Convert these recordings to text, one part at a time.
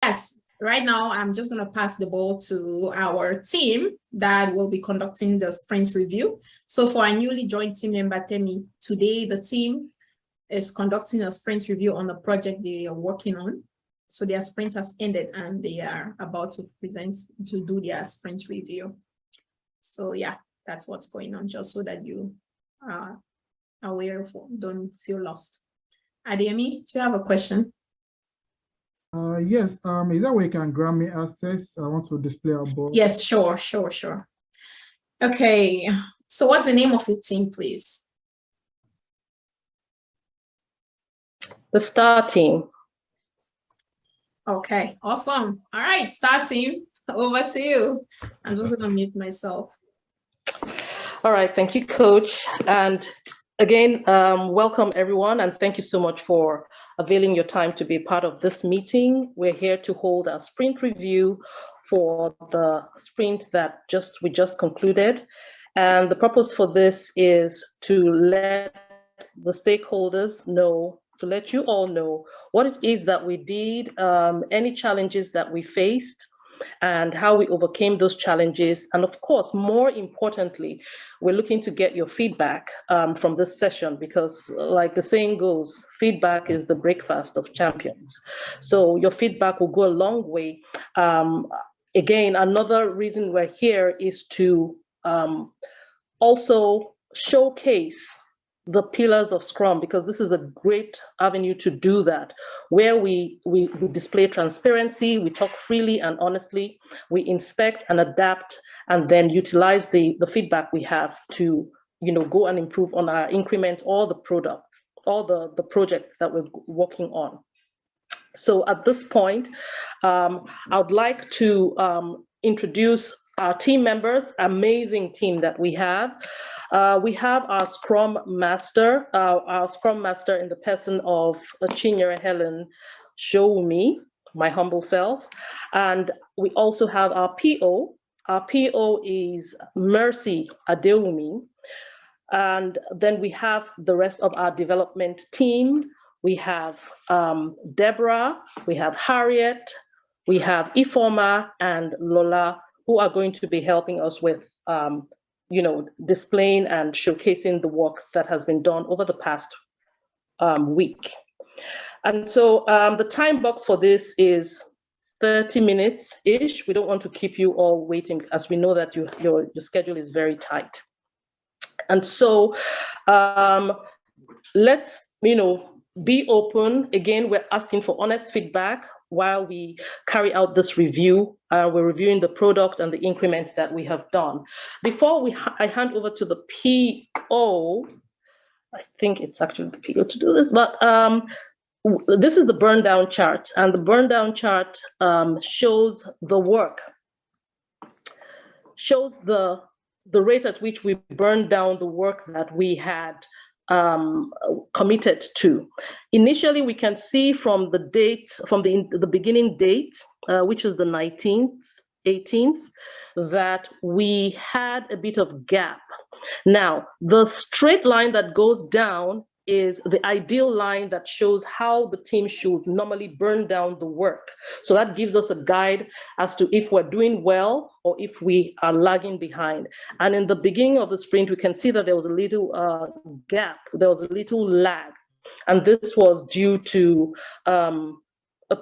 yes, right now I'm just going to pass the ball to our team that will be conducting the sprint review. So for our newly joined team member, Temi, today the team is conducting a sprint review on the project they are working on. So their sprint has ended and they are about to do their sprint review. So yeah, that's what's going on, just so that you are aware of, don't feel lost. Adeyemi, do you have a question? Yes, is that way you can grant me access? I want to display our board. Yes, sure. Okay, so what's the name of your team, please? The STAR team. Okay, awesome. All right, STAR team, over to you. I'm just going to mute myself. All right, thank you, Coach. And again, welcome everyone, and thank you so much for availing your time to be a part of this meeting. We're here to hold a sprint review for the sprint that we just concluded. And the purpose for this is to let the stakeholders know, to let you all know what it is that we did, any challenges that we faced, and how we overcame those challenges. And of course, more importantly, we're looking to get your feedback from this session, because like the saying goes, feedback is the breakfast of champions. So your feedback will go a long way. Again, another reason we're here is to also showcase the pillars of Scrum, because this is a great avenue to do that, where we display transparency, we talk freely and honestly, we inspect and adapt, and then utilize the feedback we have to go and improve on our increment or the products, or the projects that we're working on. So at this point, I would like to introduce our team members, amazing team that we have. We have our Scrum Master in the person of Chinyere Helen Showumi, my humble self. And we also have our PO. Our PO is Mercy Adewumi. And then we have the rest of our development team. We have Deborah, we have Harriet, we have Ifoma and Lola, who are going to be helping us with displaying and showcasing the work that has been done over the past week. And so the time box for this is 30 minutes-ish. We don't want to keep you all waiting, as we know that your schedule is very tight. And so let's be open. Again, we're asking for honest feedback while we carry out this review. We're reviewing the product and the increments that we have done. Before I hand over to the PO, I think it's actually the PO to do this, but this is the burn down chart, and the burn down chart shows the work, shows the rate at which we burned down the work that we had committed to. Initially, we can see from the date, from the beginning date, which is the 19th, 18th, that we had a bit of gap. Now, the straight line that goes down is the ideal line that shows how the team should normally burn down the work. So that gives us a guide as to if we're doing well or if we are lagging behind. And in the beginning of the sprint, we can see that there was a little gap, there was a little lag. And this was due to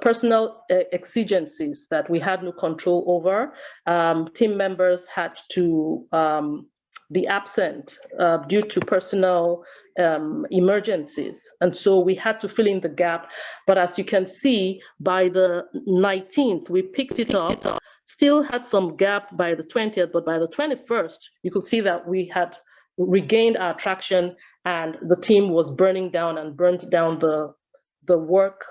personal exigencies that we had no control over. Team members had to be absent due to personal emergencies. And so we had to fill in the gap. But as you can see, by the 19th, we picked it up, still had some gap by the 20th, but by the 21st, you could see that we had regained our traction and the team was burning down and burnt down the work,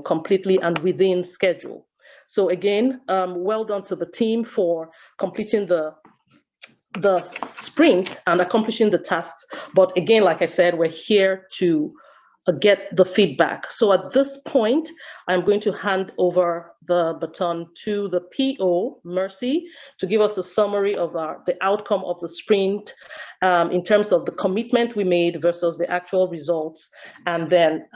completely and within schedule. So again, well done to the team for completing the sprint and accomplishing the tasks. But again, like I said, we're here to get the feedback. So at this point, I'm going to hand over the baton to the PO, Mercy, to give us a summary of the outcome of the sprint in terms of the commitment we made versus the actual results. And then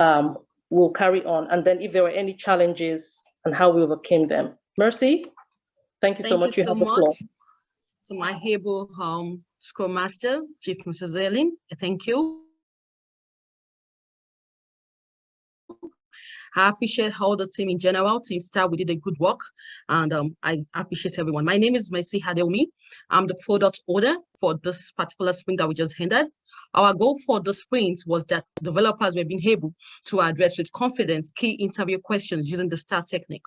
we'll carry on. And then if there were any challenges, and how we overcame them. Mercy, thank you so much. You have the floor. To my able Scrum Master, Chief Mrs. Ellen, thank you. I appreciate all the team in general. Team staff, we did a good work, and I appreciate everyone. My name is Mercy Hadelmi. I'm the product owner for this particular sprint that we just ended. Our goal for the sprint was that developers were being able to address with confidence key interview questions using the STAR technique.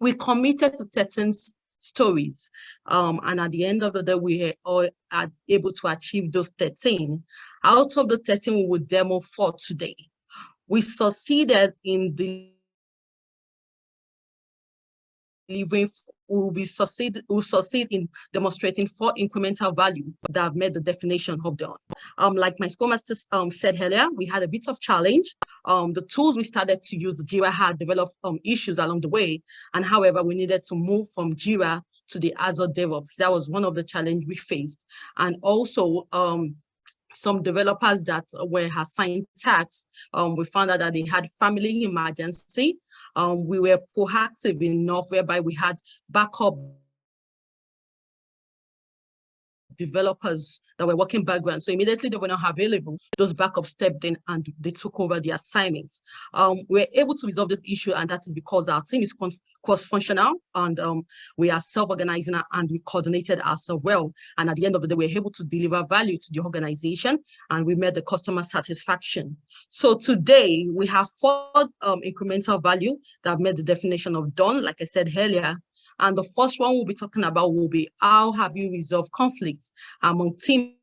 We committed to 13 stories, and at the end of the day, we are able to achieve those 13. Out of the 13, we will demo 4 today. We succeeded in delivering, we'll succeed in demonstrating 4 incremental value that have met the definition of done. Like my Scrum Master said earlier, we had a bit of challenge. The tools we started to use, Jira had developed issues along the way, and however, we needed to move from Jira to the Azure DevOps. That was one of the challenges we faced. And also, some developers that were assigned tasks, we found out that they had family emergency. We were proactive enough whereby we had backup developers that were working background. So immediately they were not available, those backups stepped in and they took over the assignments. We were able to resolve this issue, and that is because our team is cross-functional, and we are self-organizing and we coordinated ourselves well. And at the end of the day, we were able to deliver value to the organization, and we met the customer satisfaction. So today we have 4 incremental value that have met the definition of done, like I said earlier. And the first one we'll be talking about will be how have you resolved conflicts among team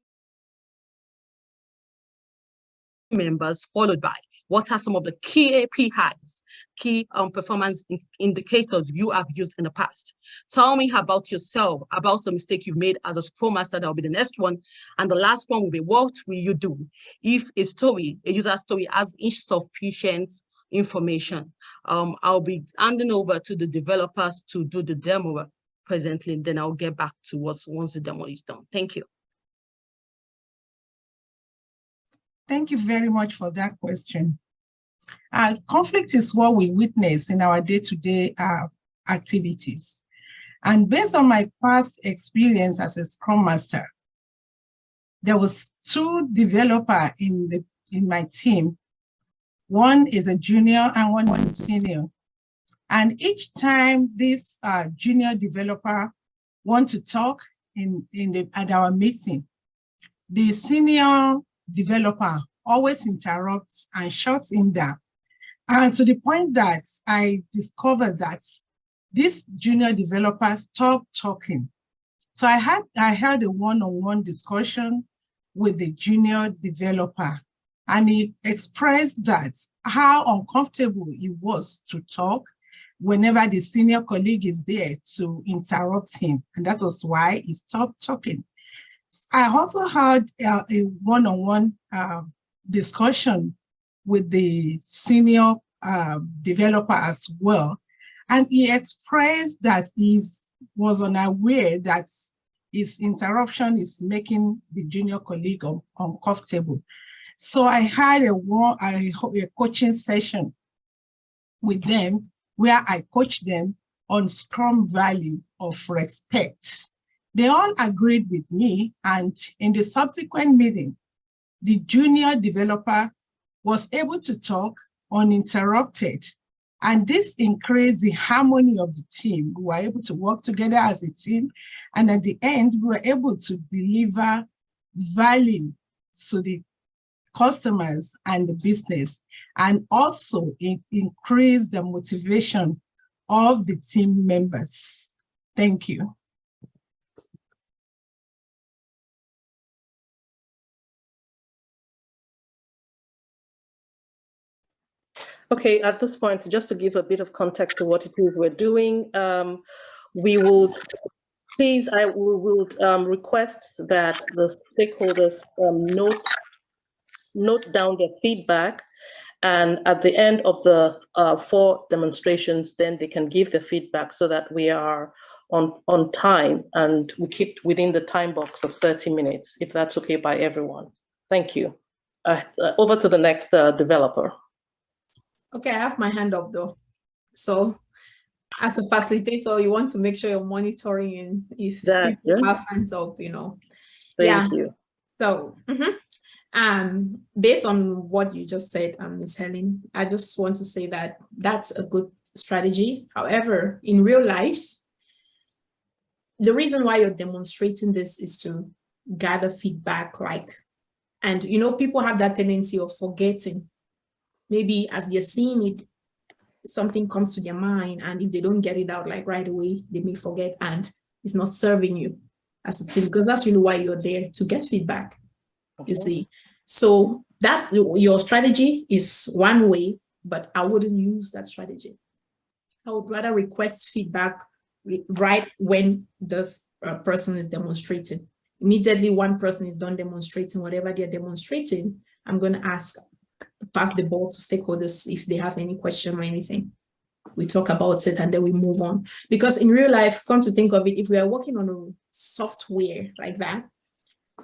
members, followed by what are some of the key APIs, key performance indicators you have used in the past. Tell me about yourself, about the mistake you've made as a Scrum Master. That will be the next one. And the last one will be what will you do if a user story has insufficient information. I'll be handing over to the developers to do the demo presently, then I'll get back to us once the demo is done. Thank you. Thank you very much for that question. Conflict is what we witness in our day-to-day activities. And based on my past experience as a Scrum Master, there was 2 developers in my team. One is a junior and one is a senior. And each time this junior developer wants to talk at our meeting, the senior developer always interrupts and shuts him down. And to the point that I discovered that this junior developer stopped talking. So I had a one-on-one discussion with the junior developer, and he expressed that how uncomfortable it was to talk whenever the senior colleague is there to interrupt him. And that was why he stopped talking. I also had a one-on-one discussion with the senior developer as well. And he expressed that he was unaware that his interruption is making the junior colleague uncomfortable. So I had a coaching session with them where I coached them on Scrum value of respect. They all agreed with me, and in the subsequent meeting, the junior developer was able to talk uninterrupted, and this increased the harmony of the team. We were able to work together as a team, and at the end, we were able to deliver value to the customers and the business, and also increase the motivation of the team members. Thank you. Okay, at this point, just to give a bit of context to what it is we're doing, we will please, I will request that the stakeholders note down their feedback, and at the end of the 4 demonstrations, then they can give their feedback so that we are on time and we keep within the time box of 30 minutes, if that's okay by everyone. Thank you. Over to the next developer. Okay, I have my hand up though. So as a facilitator, you want to make sure you're monitoring and if That, people yeah. have hands up, you know. Thank you. So, based on what you just said, Ms. Helen, I just want to say that that's a good strategy. However, in real life, the reason why you're demonstrating this is to gather feedback, and you know, people have that tendency of forgetting. Maybe as they're seeing it, something comes to their mind, and if they don't get it out like right away, they may forget, and it's not serving you as a team, because that's really why you're there, to get feedback. You see, so that's your strategy is one way, but I wouldn't use that strategy. I would rather request feedback right when this person is demonstrating. Immediately one person is done demonstrating whatever they're demonstrating, I'm going to pass the ball to stakeholders if they have any question or anything. We talk about it and then we move on. Because in real life, come to think of it, if we are working on a software like that,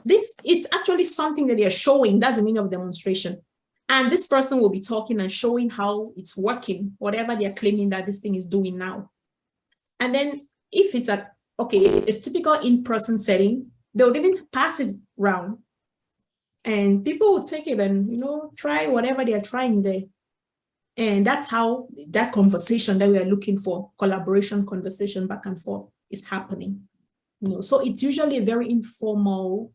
it's actually something that they're showing. That's the meaning of demonstration. And this person will be talking and showing how it's working, whatever they're claiming that this thing is doing now. And then if it's it's typical in-person setting, they would even pass it around. And people will take it and, you know, try whatever they're trying there. And that's how that conversation that we are looking for, collaboration, conversation back and forth, is happening. You know, so it's usually a very informal,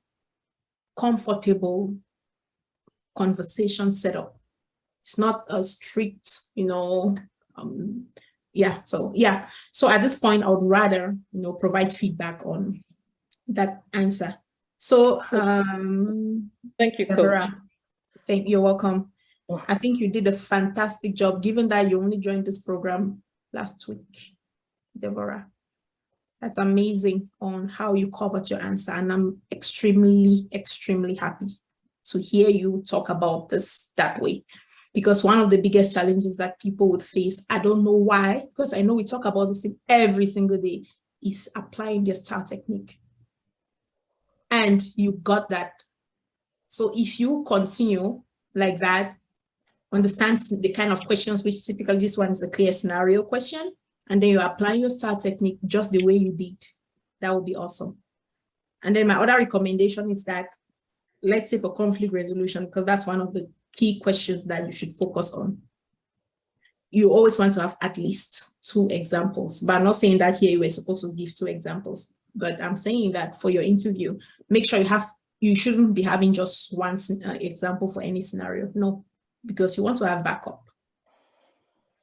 comfortable conversation setup. It's not a strict, you know, So at this point, I would rather, you know, provide feedback on that answer. So thank you, Deborah, Coach. you're welcome. I think you did a fantastic job, given that you only joined this program last week, Deborah. That's amazing on how you covered your answer. And I'm extremely, extremely happy to hear you talk about this that way. Because one of the biggest challenges that people would face, I don't know why, because I know we talk about this every single day, is applying their STAR technique. And you got that. So if you continue like that, understand the kind of questions, which typically this one is a clear scenario question, and then you apply your STAR technique just the way you did, that would be awesome. And then my other recommendation is that, let's say for conflict resolution, because that's one of the key questions that you should focus on. You always want to have at least 2 examples, but I'm not saying that here you were supposed to give 2 examples, but I'm saying that for your interview, make sure you shouldn't be having just one example for any scenario. No, because you want to have backup.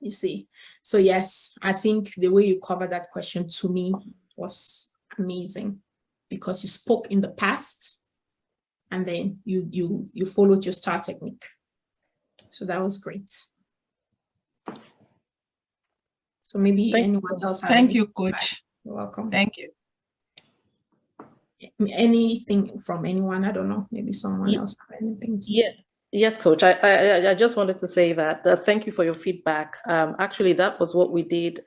You see, so yes, I think the way you covered that question to me was amazing, because you spoke in the past and then you followed your STAR technique. So that was great. So maybe anyone else? Thank you, Coach. You're welcome. Thank you. Anything from anyone? I don't know. Maybe someone else have anything to... Yes, Coach. I just wanted to say that thank you for your feedback. Actually, that was what we did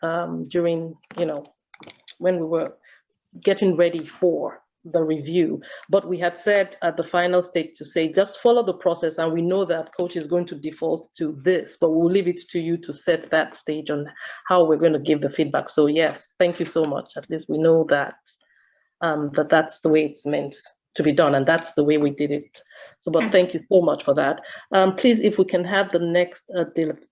during, you know, when we were getting ready for the review. But we had said at the final stage to say, just follow the process. And we know that Coach is going to default to this, but we'll leave it to you to set that stage on how we're going to give the feedback. So yes, thank you so much. At least we know that that's the way it's meant to be done. And that's the way we did it. So, but thank you so much for that. Please, if we can have the next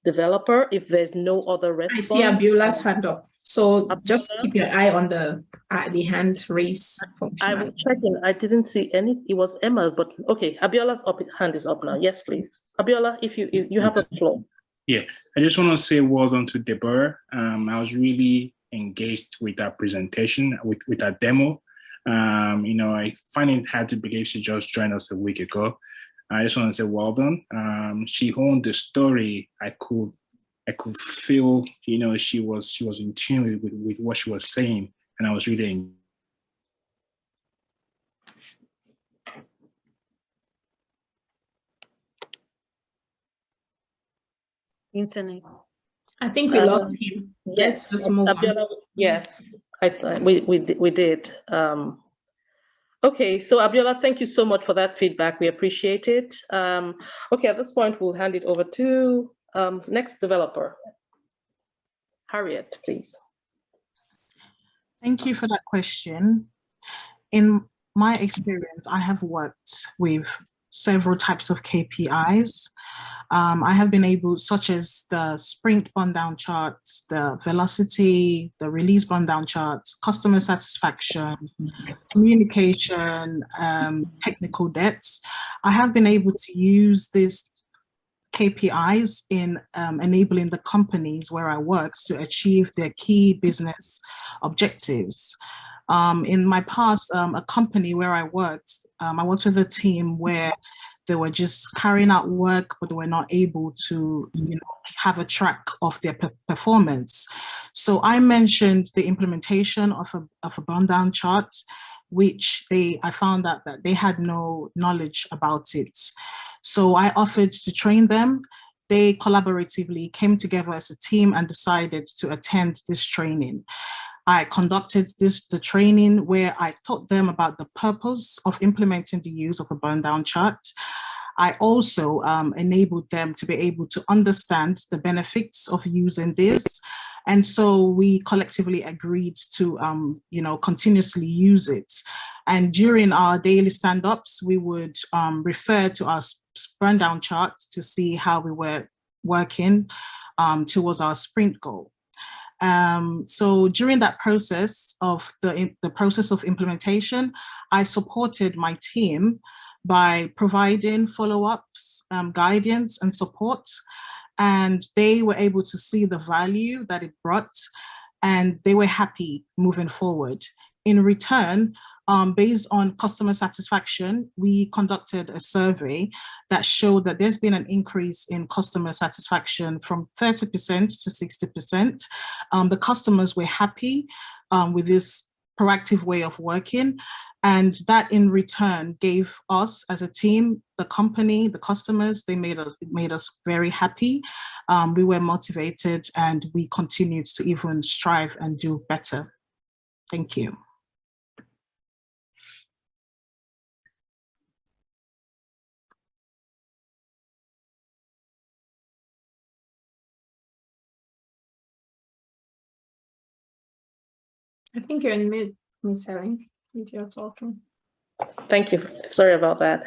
developer, if there's no other response. I see Abiola's hand up. So just keep your eye on the hand raise function. I was checking. I didn't see any. It was Emma, but okay. Abiola's hand is up now. Yes, please. Abiola, if you have the floor. Yeah, I just want to say well done to Deborah. I was really engaged with that presentation, with that demo. You know, I find it hard to believe she just joined us a week ago. I just want to say well done. She owned the story. I could feel, you know, she was in tune with what she was saying, and I was really internet. I think we lost him. Yes, let's just move on. Yes, we did. Okay, so Abiola, thank you so much for that feedback. We appreciate it. Okay, at this point, we'll hand it over to next developer. Harriet, please. Thank you for that question. In my experience, I have worked with several types of KPIs. I have been able, such as the sprint burn down charts, the velocity, the release burn down charts, customer satisfaction, communication, technical debts. I have been able to use these KPIs in enabling the companies where I work to achieve their key business objectives. In my past, a company where I worked with a team where they were just carrying out work, but they were not able to, have a track of their performance. So I mentioned the implementation of a burn down chart, which I found out that they had no knowledge about it. So I offered to train them. They collaboratively came together as a team and decided to attend this training. I conducted the training where I taught them about the purpose of implementing the use of a burn down chart. I also enabled them to be able to understand the benefits of using this. And so we collectively agreed to, continuously use it. And during our daily stand-ups, we would refer to our burn down charts to see how we were working towards our sprint goal. So during that process of the process of implementation, I supported my team by providing follow-ups, guidance and support, and they were able to see the value that it brought, and they were happy moving forward. In return, based on customer satisfaction, we conducted a survey that showed that there's been an increase in customer satisfaction from 30% to 60%. The customers were happy with this proactive way of working, and that in return gave us as a team, the company, the customers, it made us very happy. We were motivated and we continued to even strive and do better. Thank you. I think you're in mute, Ms. Helen, if you're talking. Thank you. Sorry about that.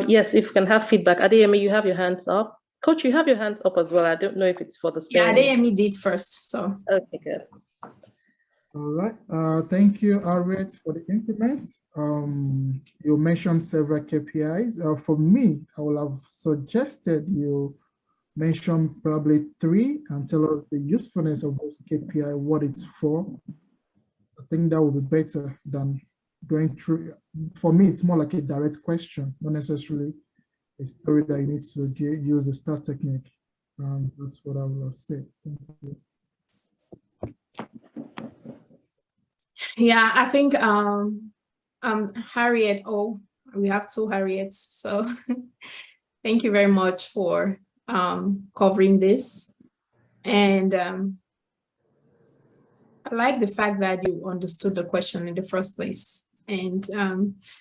Yes, if you can have feedback. Adeyemi, you have your hands up. Coach, you have your hands up as well. I don't know if it's for the same. Yeah, Adeyemi did first, so. Okay, good. All right. Thank you, Harriet, for the increments. You mentioned several KPIs. For me, I would have suggested you mention probably 3 and tell us the usefulness of those KPI, what it's for. I think that would be better than going through. For me, it's more like a direct question, not necessarily a story that you need to use the STAR technique. That's what I would have said. Thank you. Yeah, I think Harriet, we have 2 Harriets, so thank you very much for covering this. And I like the fact that you understood the question in the first place. And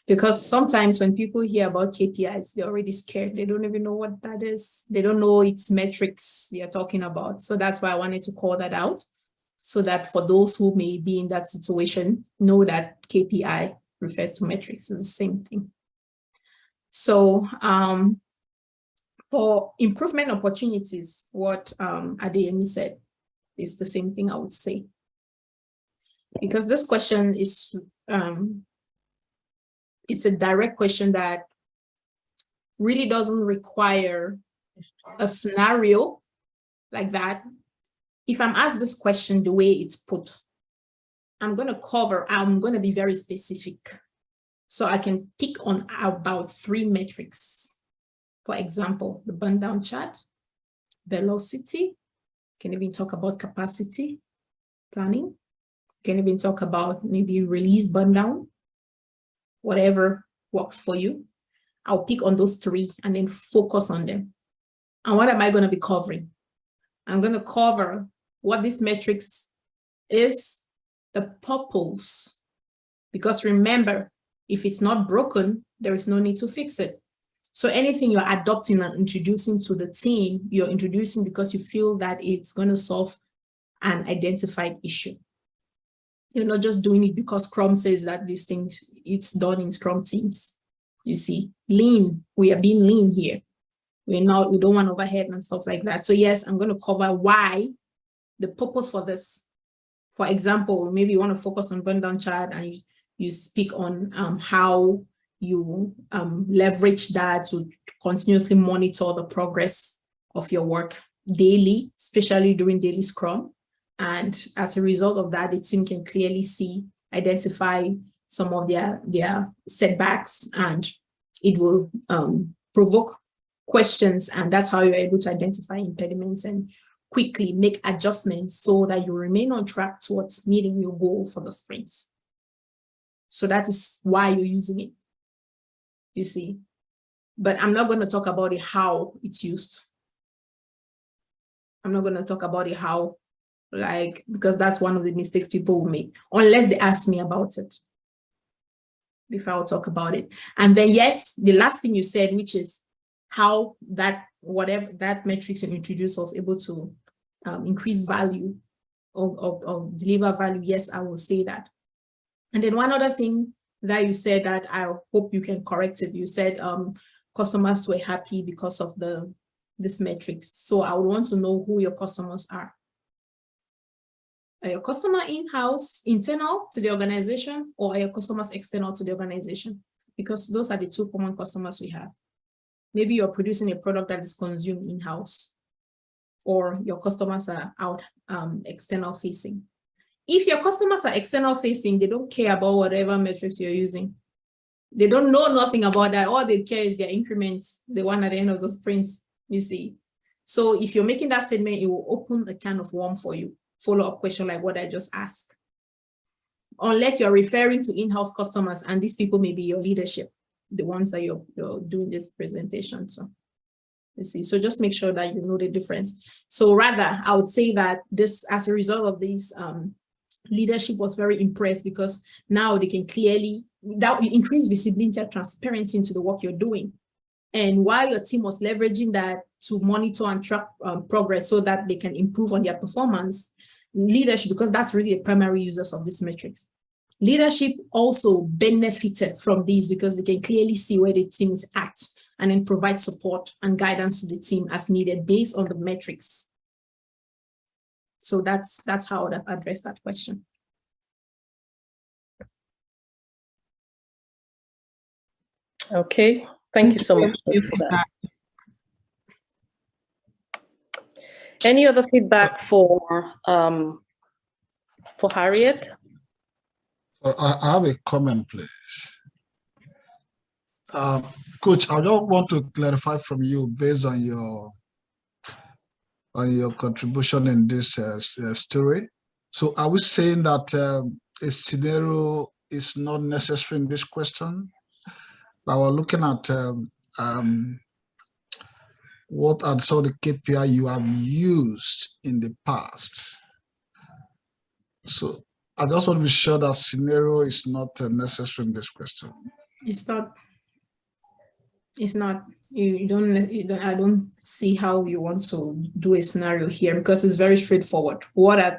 because sometimes when people hear about KPIs, they're already scared. They don't even know what that is. They don't know it's metrics they're talking about. So that's why I wanted to call that out, so that for those who may be in that situation, know that KPI refers to metrics. It's the same thing. So for improvement opportunities, what Adeyemi said is the same thing I would say. Because this question is, it's a direct question that really doesn't require a scenario like that. If I'm asked this question the way it's put, I'm going to be very specific. So I can pick on about 3 metrics. For example, the burn down chart, velocity, can even talk about capacity planning, can even talk about maybe release burn down, whatever works for you. I'll pick on those 3 and then focus on them. And what am I going to be covering? I'm going to cover what this metrics is, the purpose, because remember, if it's not broken, there is no need to fix it. So anything you're adopting and introducing to the team, you're introducing because you feel that it's going to solve an identified issue. You're not just doing it because Scrum says that this thing, it's done in Scrum teams. You see, lean, we are being lean here. We don't want overhead and stuff like that. So yes, I'm going to cover why, the purpose for this. For example, maybe you want to focus on burn down chart and you speak on how you leverage that to continuously monitor the progress of your work daily, especially during daily Scrum. And as a result of that, the team can clearly identify some of their setbacks, and it will provoke questions. And that's how you're able to identify impediments and quickly make adjustments so that you remain on track towards meeting your goal for the sprints. So that is why you're using it, you see. But I'm not going to talk about it how it's used. I'm not going to talk about it how, because that's one of the mistakes people will make, unless they ask me about it before I'll talk about it. And then, yes, the last thing you said, which is how that, whatever that metrics you introduced was able to increase value or deliver value. Yes, I will say that. And then one other thing that you said that I hope you can correct it. You said customers were happy because of this metrics. So I would want to know who your customers are. Are your customer in-house, internal to the organization, or are your customers external to the organization? Because those are the two common customers we have. Maybe you're producing a product that is consumed in-house, or your customers are out external facing. If your customers are external facing, they don't care about whatever metrics you're using. They don't know nothing about that. All they care is their increments, the one at the end of the sprints, you see. So if you're making that statement, it will open a can of worms for you. Follow-up question like what I just asked. Unless you're referring to in-house customers, and these people may be your leadership, the ones that you're doing this presentation. So you see, so just make sure that you know the difference. So rather, I would say that this, as a result of this, leadership was very impressed, because now they can clearly, that will increase visibility and transparency into the work you're doing. And while your team was leveraging that to monitor and track progress so that they can improve on their performance, leadership, because that's really the primary users of these metrics, leadership also benefited from these because they can clearly see where the team is at and then provide support and guidance to the team as needed based on the metrics. So that's how I would have addressed that question. Okay, thank you so much for that. Any other feedback for Harriet? I have a comment, please. Coach, I don't want to clarify from you based on your contribution in this story. So are we saying that a scenario is not necessary in this question? But we're looking at what are some of the KPI you have used in the past. So I just want to be sure that scenario is not necessary in this question. It's not. It's not. You don't. I don't see how you want to do a scenario here, because it's very straightforward.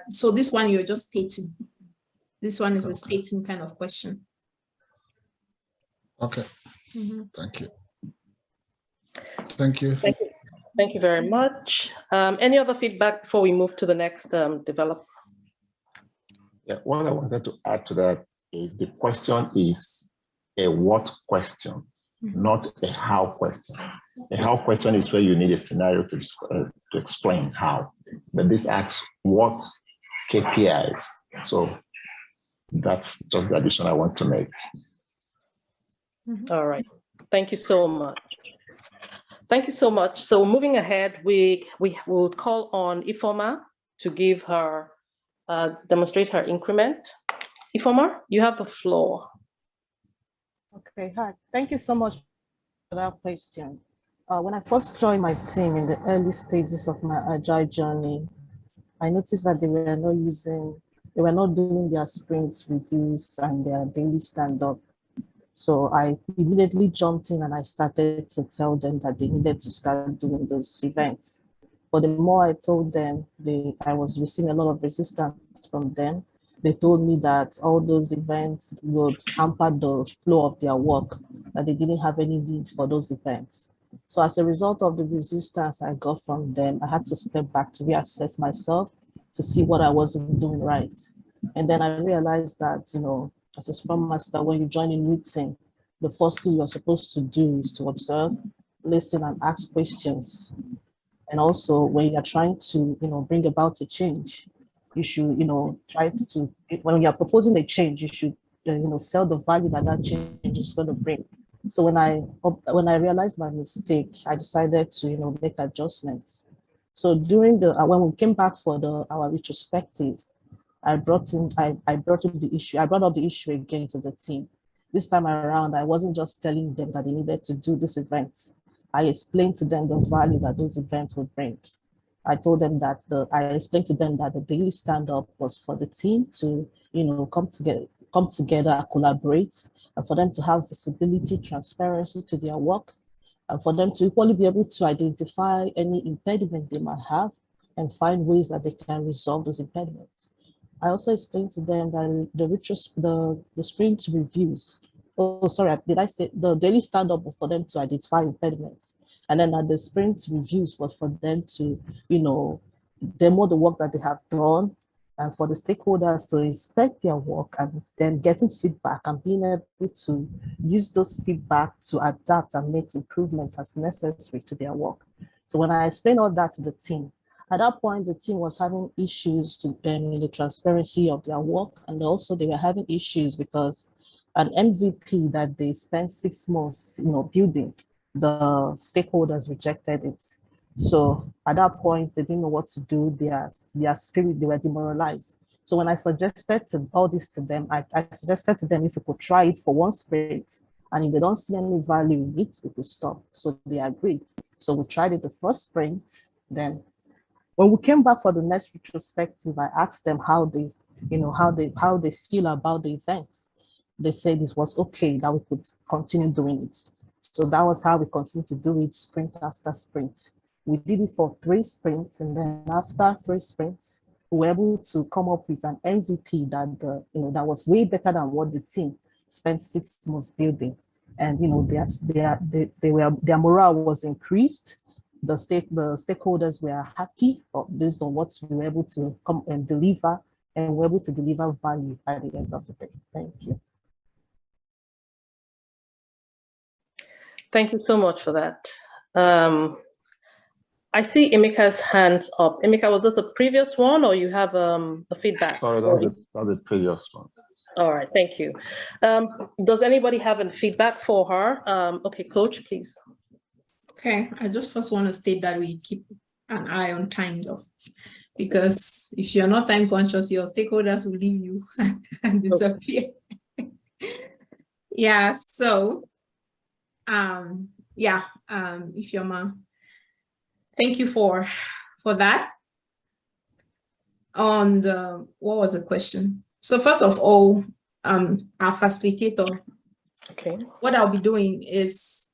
So this one you're just stating. This one is a stating kind of question. Okay. Mm-hmm. Thank you. Thank you. Thank you. Thank you very much. Any other feedback before we move to the next developer? Yeah, what I wanted to add to that is the question is a what question, not a how question. A how question is where you need a scenario to explain how, but this asks what KPIs. So that's just the addition I want to make. All right. Thank you so much. Thank you so much. So moving ahead, we will call on Ifoma to give her, demonstrate her increment. Ifoma, you have the floor. Okay, hi. Thank you so much for that question. When I first joined my team in the early stages of my agile journey, I noticed that they were not doing their sprint reviews and their daily stand-up. So I immediately jumped in and I started to tell them that they needed to start doing those events. But the more I told them, I was receiving a lot of resistance from them. they told me that all those events would hamper the flow of their work, that they didn't have any need for those events. So as a result of the resistance I got from them, I had to step back to reassess myself to see what I wasn't doing right. And then I realized that, you know, as a Scrum Master, when you join a new team, the first thing you're supposed to do is to observe, listen, and ask questions. And also, when you're trying to, you know, bring about a change, you should, you know, try to, when you're proposing a change, you should, you know, sell the value that that change is going to bring. So when I realized my mistake, I decided to, you know, make adjustments. So during the when we came back for our retrospective, I brought up the issue again to the team. This time around, I wasn't just telling them that they needed to do this event. I explained to them the value that those events would bring. I explained to them that the daily stand-up was for the team to, you know, come together, collaborate, and for them to have visibility, transparency to their work, and for them to equally be able to identify any impediment they might have and find ways that they can resolve those impediments. I also explained to them that the sprint reviews, did I say the daily stand-up for them to identify impediments, and then that the sprint reviews was for them to, you know, demo the work that they have done, and for the stakeholders to inspect their work and then getting feedback and being able to use those feedback to adapt and make improvements as necessary to their work. So when I explained all that to the team, at that point, the team was having issues in the transparency of their work, and also they were having issues because an MVP that they spent 6 months, you know, building, the stakeholders rejected it. So at that point, they didn't know what to do. Their spirit, they were demoralized. So when I suggested all this to them, I suggested to them if we could try it for 1 sprint, and if they don't see any value in it, we could stop. So they agreed. So we tried it the first sprint. Then when we came back for the next retrospective, I asked them how they feel about the events. They said it was okay, that we could continue doing it. So that was how we continued to do it sprint after sprint. We did it for 3 sprints, and then after 3 sprints, we were able to come up with an MVP that was way better than what the team spent 6 months building. And you know, their morale was increased. The stakeholders were happy based on what we were able to come and deliver, and we're able to deliver value at the end of the day. Thank you. Thank you so much for that. I see Emeka's hands up. Emeka, was that the previous one, or you have a feedback? Sorry, that was the previous one. All right, thank you. Does anybody have any feedback for her? Okay, Coach, please. Okay, I just first want to state that we keep an eye on time though, because if you're not time conscious, your stakeholders will leave you and disappear. Yeah, so, Ifeoma, thank you for that. On what was the question? So first of all, our facilitator, okay, what I'll be doing is,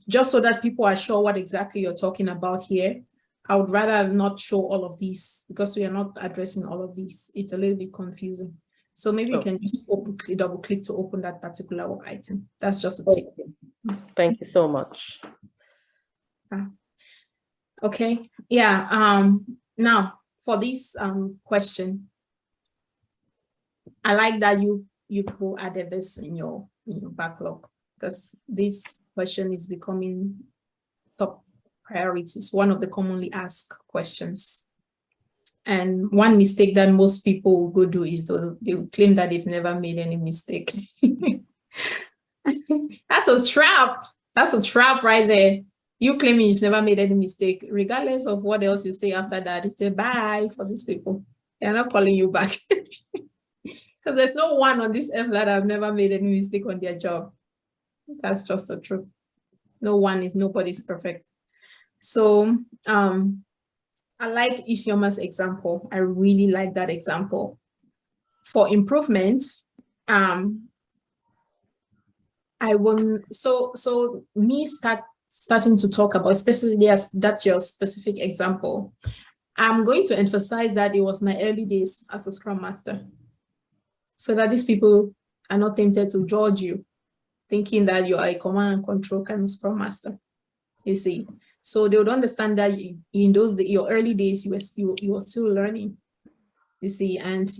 just so that people are sure what exactly you're talking about here, I would rather not show all of these because we are not addressing all of these. It's a little bit confusing. So maybe you can just double click to open that particular work item. That's just a tip. Thank you so much. Okay, yeah. Now for this question, I like that you people added this in your backlog, because this question is becoming top priorities, one of the commonly asked questions. And one mistake that most people will go do is they will claim that they've never made any mistake. That's a trap. That's a trap right there. You claiming you've never made any mistake, regardless of what else you say after that, it's a bye for these people. They're not calling you back. Because there's no one on this earth that have never made any mistake on their job. That's just the truth. Nobody's perfect. So I like Ifeoma's example. I really like that example. For improvement, starting to talk about, especially that's your specific example, I'm going to emphasize that it was my early days as a Scrum Master. so that these people are not tempted to judge you, thinking that you are a command and control kind of Scrum Master. You see, so they would understand that in your early days, you were still learning. You see, and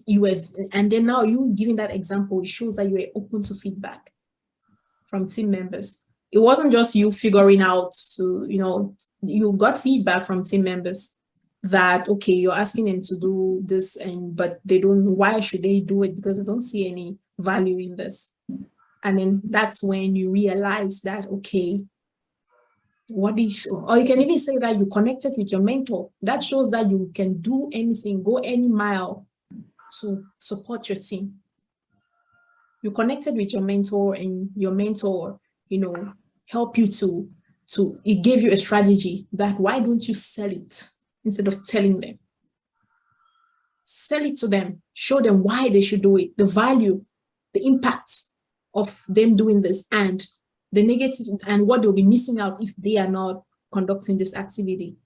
then now you giving that example, it shows that you were open to feedback from team members. It wasn't just you figuring out you got feedback from team members that, okay, you're asking them to do this, but they don't, why should they do it? Because they don't see any value in this. And then that's when you realize that, okay, or you can even say that you connected with your mentor. That shows that you can do anything, go any mile to support your team. You connected with your mentor, and your mentor, help you it gave you a strategy that why don't you sell it instead of telling them? Sell it to them, show them why they should do it, the value, the impact of them doing this, and the negative, and what they'll be missing out if they are not conducting this activity.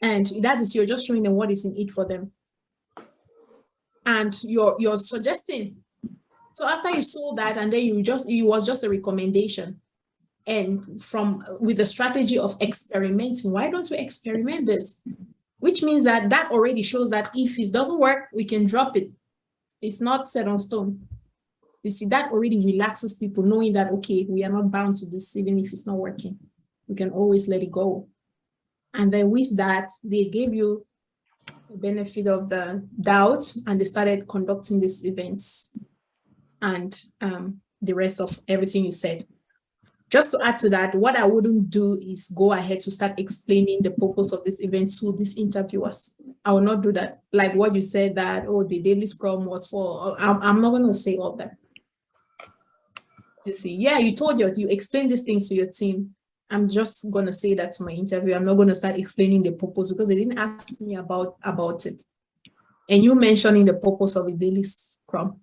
And that is, you're just showing them what is in it for them. And you're suggesting. So after you saw that, and then it was just a recommendation. And with the strategy of experimenting, why don't we experiment this? Which means that already shows that if it doesn't work, we can drop it. It's not set on stone. You see, that already relaxes people, knowing that, okay, we are not bound to this even if it's not working. We can always let it go. And then with that, they gave you the benefit of the doubt, and they started conducting these events and the rest of everything you said. Just to add to that, what I wouldn't do is go ahead to start explaining the purpose of this event to these interviewers. I will not do that. Like what you said that, the daily Scrum was for, I'm not going to say all that. You see, yeah, you explain these things to your team. I'm just going to say that to my interview. I'm not going to start explaining the purpose because they didn't ask me about it. And you mentioning the purpose of a daily Scrum,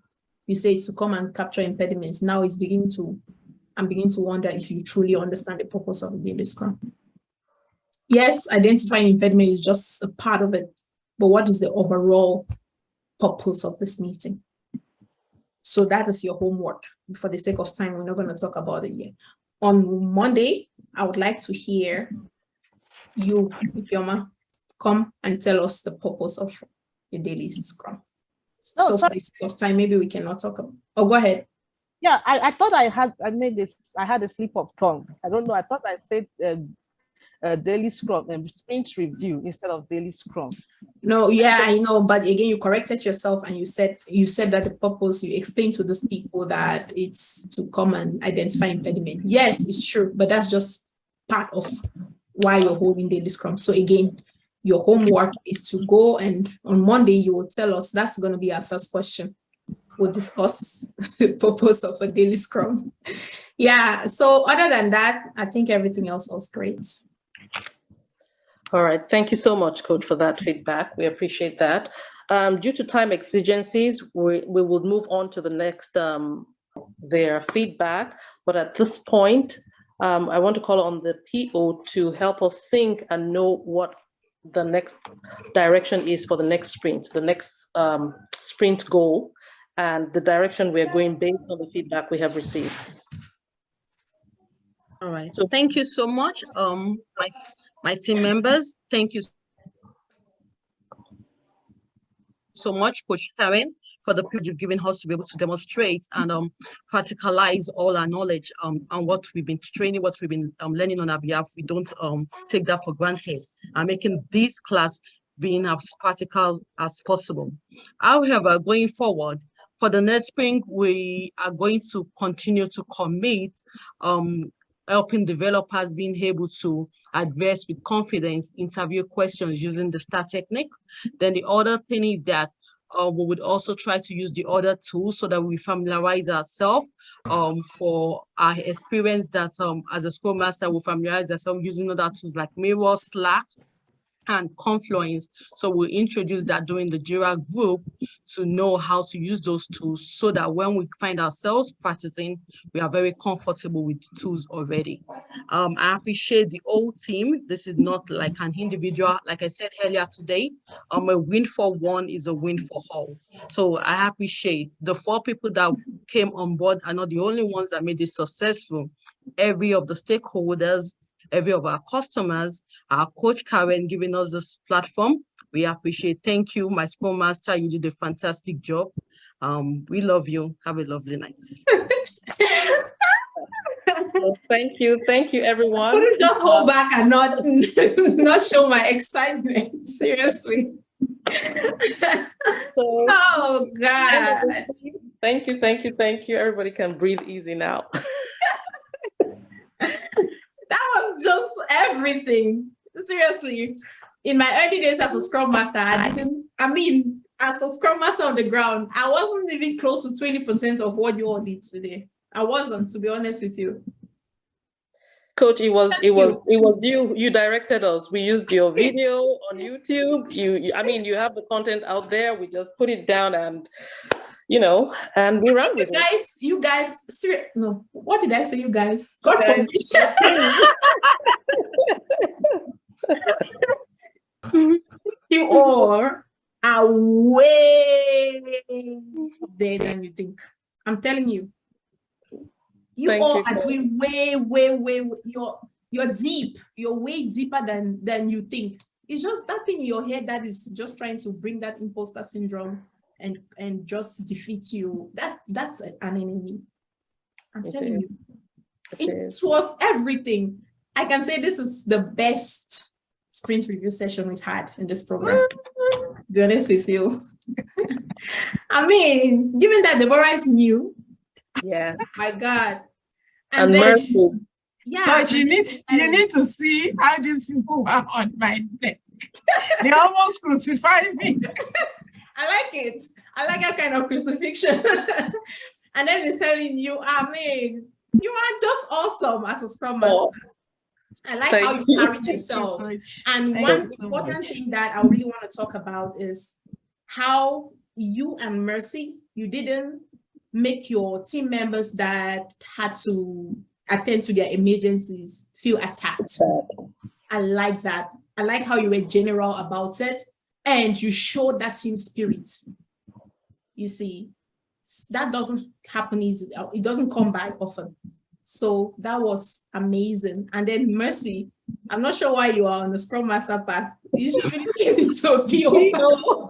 you say it's to come and capture impediments. Now I'm beginning to wonder if you truly understand the purpose of a daily Scrum. Yes, identifying impediment is just a part of it, but what is the overall purpose of this meeting? So that is your homework. For the sake of time, we're not going to talk about it yet. On Monday, I would like to hear you, Ipioma, come and tell us the purpose of your daily Scrum. So for the sake of time, maybe we cannot talk about. Oh, go ahead. Yeah, I thought I had a slip of tongue. I don't know. I thought I said daily Scrum and sprint review instead of daily Scrum. No, yeah, I know, but again, you corrected yourself and you said that the purpose, you explained to these people that it's to come and identify impediment. Yes, it's true, but that's just part of why you're holding daily Scrum. So again, your homework is to go, and on Monday you will tell us. That's going to be our first question. We'll discuss the purpose of a daily Scrum. Yeah, so other than that, I think everything else was great. All right, thank you so much, Coach, for that feedback. We appreciate that. Due to time exigencies, we will move on to the next, their feedback. But at this point, I want to call on the PO to help us think and know what the next direction is for the next sprint, the next sprint goal, and the direction we're going based on the feedback we have received. All right, so thank you so much. My team members, thank you so much, Coach Karen, for the privilege you've given us to be able to demonstrate and practicalize all our knowledge and what we've been training, what we've been learning on our behalf. We don't take that for granted, and making this class being as practical as possible. However, going forward, for the next spring, we are going to continue to commit helping developers being able to address with confidence interview questions using the STAR technique. Then the other thing is that we would also try to use the other tools so that we familiarize ourselves for our experience that as a Scrum Master, we familiarize ourselves using other tools like Miro, Slack, and Confluence. So we'll introduce that during the Jira group to know how to use those tools so that when we find ourselves practicing, we are very comfortable with the tools already. I appreciate the whole team. This is not like an individual. Like I said earlier today, a win for one is a win for all. So I appreciate the 4 people that came on board are not the only ones that made this successful. Every of the stakeholders, every of our customers, our coach Karen giving us this platform. We appreciate. Thank you, my Scrum Master. You did a fantastic job. We love you. Have a lovely night. Well, thank you, everyone. I couldn't just hold back and not show my excitement. Seriously. So, oh God. Thank you. Everybody can breathe easy now. That was just everything. Seriously. In my early days as a Scrum Master, as a Scrum Master on the ground, I wasn't even close to 20% of what you all did today. I wasn't, to be honest with you. Coach, it was you. You directed us. We used your video on YouTube. You have the content out there. We just put it down and and we ran with it. You guys, no, what did I say, you guys? God forbid. You all are way there than you think. I'm telling you. You all are doing way. You're deep. You're way deeper than you think. It's just that thing in your head that is just trying to bring that imposter syndrome and just defeat you. That's an enemy. I'm telling you. It was everything. I can say this is the best sprint review session we've had in this program. To be honest with you. I mean, given that Deborah is new. Yes. My God. And Mercy. Yeah. But you need to see how these people are on my neck. They almost crucified me. I like it. I like that kind of crucifixion. And then they're telling you, you are just awesome as a Scrum Master. I like how you carried yourself. And one important thing that I really want to talk about is how you and Mercy, you didn't make your team members that had to attend to their emergencies feel attacked. I like that. I like how you were general about it and you showed that team spirit. You see, that doesn't happen easily. It doesn't come by often. So that was amazing. And then Mercy, I'm not sure why you are on the Scrum Master path. You should really be so PO.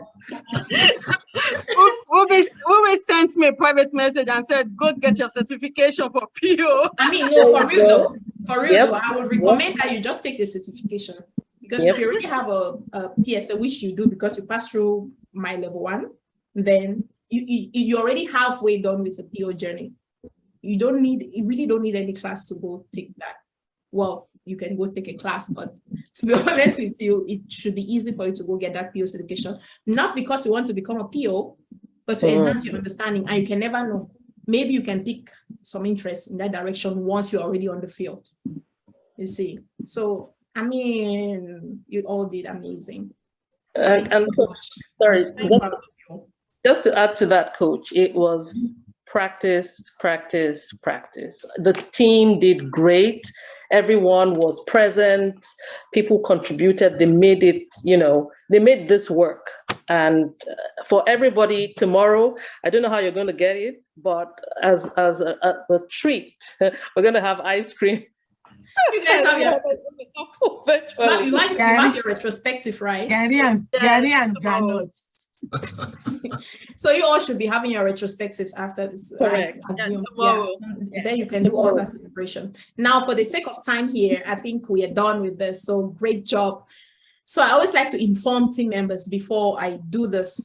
Ube sent me a private message and said, go get your certification for PO. I mean, no, for real though. For real though, I would recommend that you just take the certification. Because if you already have a PSA, which you do because you passed through my level 1, then you're already halfway done with the PO journey. You really don't need any class to go take that. Well, you can go take a class, but to be honest with you, it should be easy for you to go get that PO certification. Not because you want to become a PO, but to enhance your understanding. And you can never know. Maybe you can pick some interest in that direction once you're already on the field. You see. So, I mean, you all did amazing. So just to add to that, Coach, it was practice. The team did great. Everyone was present. People contributed. They made it, they made this work. And for everybody tomorrow, I don't know how you're going to get it, but as a treat, we're going to have ice cream. You guys have your retrospective, right? Gary and Granuts. So you all should be having your retrospective after this. Correct. Then you can do all that celebration. Now, for the sake of time here, I think we are done with this. So great job. So I always like to inform team members before I do this.